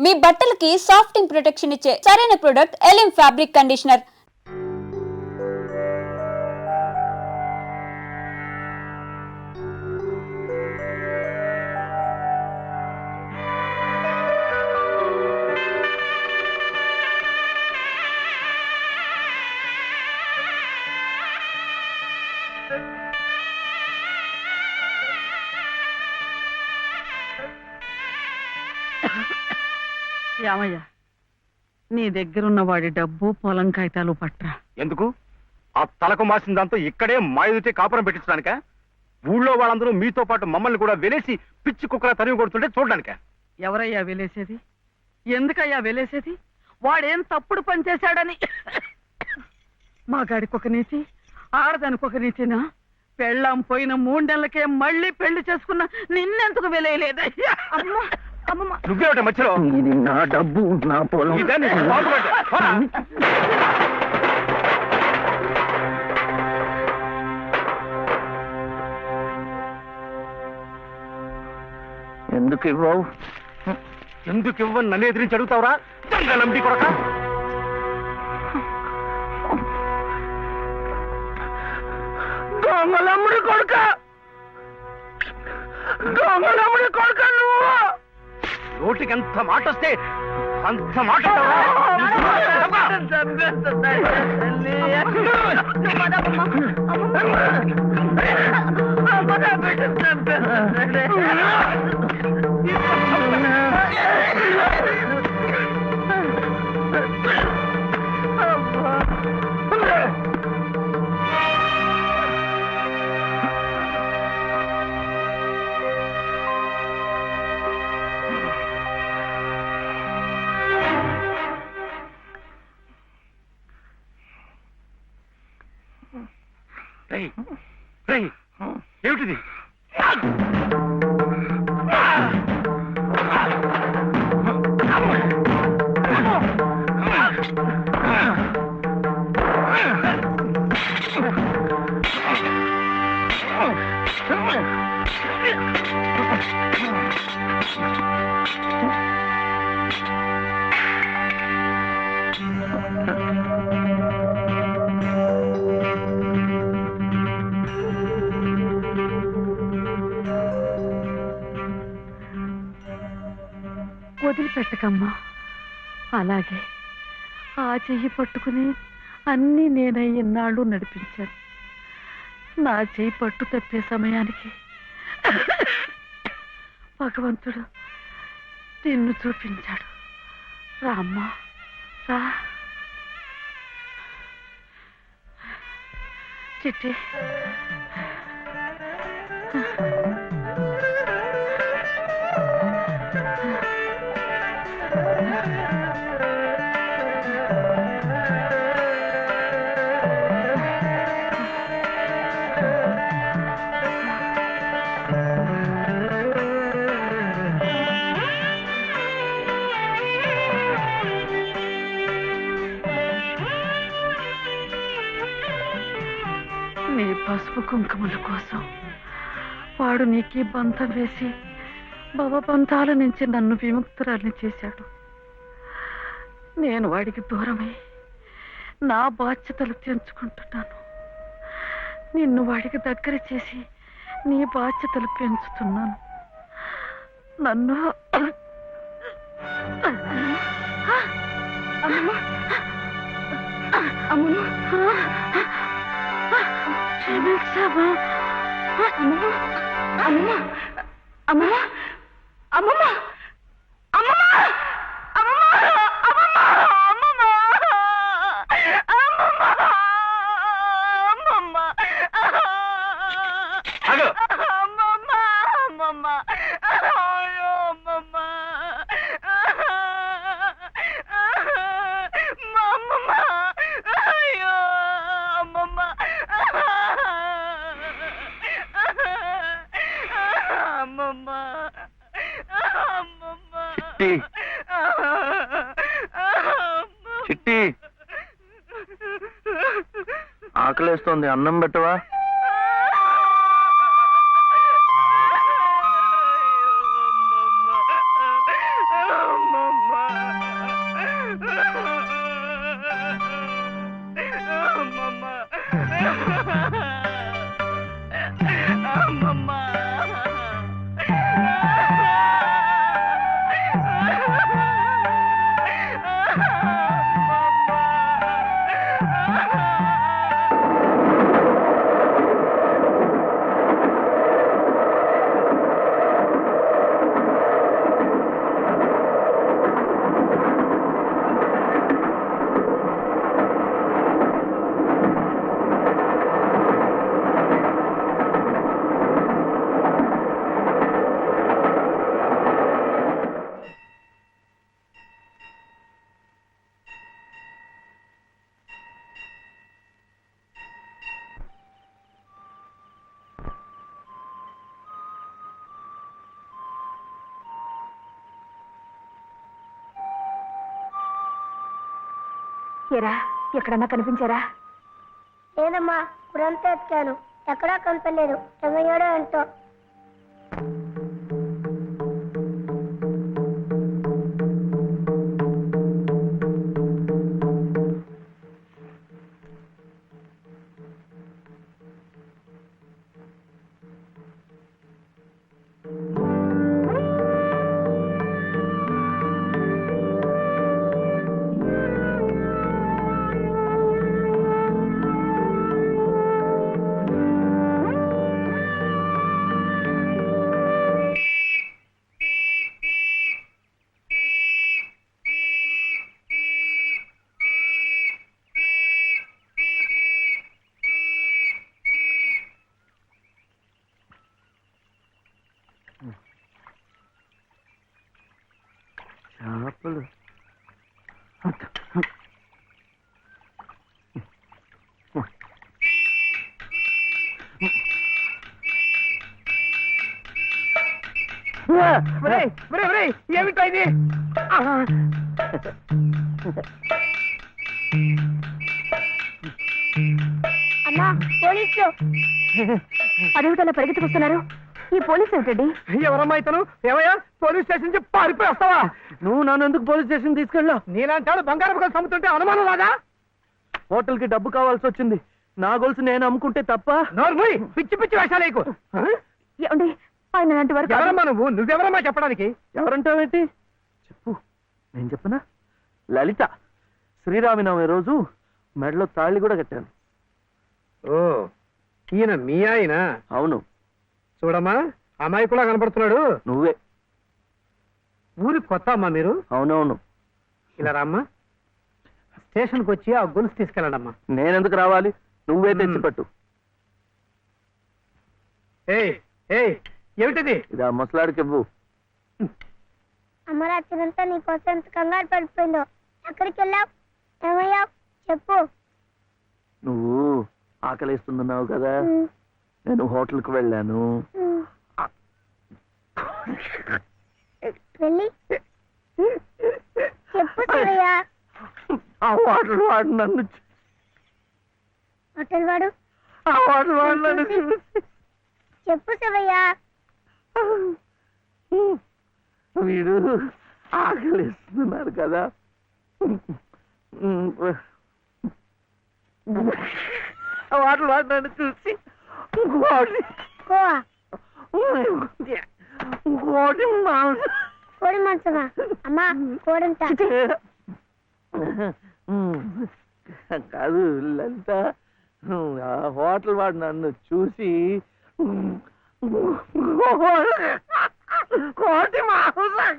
మీ బట్టలకి సాఫ్టింగ్ ప్రొటెక్షన్ ఇచ్చే సరైన ప్రొడక్ట్ ఎలిమ్ ఫ్యాబ్రిక్ కండిషనర్. యామయ్య, నీ దగ్గరున్న వాడి డబ్బు పొలం కాగితాలు పట్రా. ఎందుకు? ఆ తలకు మాసిన దాంతో ఇక్కడే మాయుడితే కాపురం పెట్టించడానిక? ఊళ్ళో వాళ్ళందరూ మీతో పాటు మమ్మల్ని కూడా వెలేసి పిచ్చి కుక్కలా తరిగి కొడుతుంటే చూడడానిక? ఎవరయ్యా వెలేసేది? ఎందుకయ్యా వెలేసేది? వాడేం తప్పుడు పని చేశాడని మా గాడికి ఒక నీతి, ఆడదానికి ఒక నీతినా? పెళ్ళాం పోయిన 3 నెలలకే మళ్ళీ పెళ్లి చేసుకున్న నిన్నెందుకు వెలేయలేదయ్యా? అమ్మా నువ్వేమిట మధ్యలో? ఇది నా డబ్బు, నా పొలం. ఎందుకు ఇవ్వవు? ఎందుకు ఇవ్వని నన్ను ఎదిరించి అడుగుతావురా? నంబి కొడక, దొంగలమ్ముడి కొడుక, దొంగలమ్ముడి కొడుక నువ్వు! నోటికి ఎంత మాట వస్తే అంత మాట. ఏమిటిది? వదిలిపెట్టకమ్మా. అలాగే ఆ చెయ్యి పట్టుకుని అన్నీ నేనే ఇన్నాళ్ళు నడిపించాను. నా చెయ్యి పట్టు తప్పే సమయానికి భగవంతుడు నిన్ను చూపించాడు. రామ్మా, రా. చిట్టి, నీ పసుపు కుంకుమల కోసం వాడు నీకు బంధం వేసి భవబంధాల నుంచి నన్ను విముక్తురాల్ని చేశాడు. నేను వాడికి దూరమై నా బాధ్యతలు తెంచుకుంటున్నాను. నిన్ను వాడికి దగ్గర చేసి నీ బాధ్యతలు పెంచుతున్నాను. నన్ను క్షమించమా? అమ్మమ్మ, అమ్మమ్మ, అమ్మమ్మ, అమ్మమ్మ, చిట్టి, ఆకలేస్తోంది, అన్నం పెట్టవా? ఏరా ఎక్కడన్నా కనిపించారా? లేదమ్మా, ఇప్పుడంతా ఎత్తాను, ఎక్కడా కనపడలేదు. ఏమయ్యాడో ఏంటో. చేపలు ఏమిటో ఇది? అమ్మా, పోలీసులు. అదేమిటలా పరిగెత్తుకొస్తున్నారు? ఈ పోలీసు ఏమిటండి? ఎవరమ్మా ఇతను? ఏమయ్యా, పోలీస్ స్టేషన్ నుంచి పారిపోయి వస్తావా? నువ్వు నన్ను ఎందుకు పోలీస్ స్టేషన్ తీసుకెళ్ళా? నీలాంటాడు బంగారం కలిసి అమ్ముతుంటే అనుమానం రాదా? హోటల్ కి డబ్బు కావాల్సి వచ్చింది. నా గొలుసు నేను అమ్ముకుంటే తప్ప? నోర్మూయ్, పిచ్చి పిచ్చి వేషాలేకు. ఏమండి ఆయన లాంటి వారు కాదు. ఎవరమ్మా నువ్వెవరమ్మా చెప్పడానికి? ఎవరంటావేంటి? చెప్పు, నేను చెప్పనా? లలిత. శ్రీరామనవమి రోజు మెడలో తాళి కూడా కట్టాను. ఓ, ఈయన మీ ఆయన? అవును. చూడమ్మా, అమాయకులా కనపడుతున్నాడు. నువ్వే. ఊరికి కొత్త అమ్మా మీరు? అవునవును. ఇలా రామ్మా, స్టేషన్కి వచ్చి ఆ గొలుసు తీసుకెళ్ళండమ్మా. నేనెందుకు రావాలి? నువ్వే తెచ్చిపెట్టు. ఏయ్ ఏయ్, ఏమిటిది? ఇది ఆ ముసలాడికి ఇవ్వు. అమ్మ రాత్రంతా నీకోసం ఎంత కంగారు పడిపోయిందో. ఎక్కడికి వెళ్ళావు? ఏమయ్యావు చెప్పు. నువ్వు ఆకలిస్తున్నావు కదా, నేను హోటల్కి వెళ్ళాను. వెళ్ళి చెప్పు శివయ్య. ఆ హోటల్ వాడు నన్ను హోటల్ వాడు? ఆ హోటల్ వాడు నన్ను చెప్పు శివయ్య. వీడు ఆకలిస్తున్నారు కదా, వాడు నన్ను చూసి ఇంకోటి కోవా? ఇంకోటి కోడి మాంసమా? అమ్మా, కోడంతా. కాదు లలిత, ఆ హోటల్ వాడు నన్ను చూసి కోటి మాంసం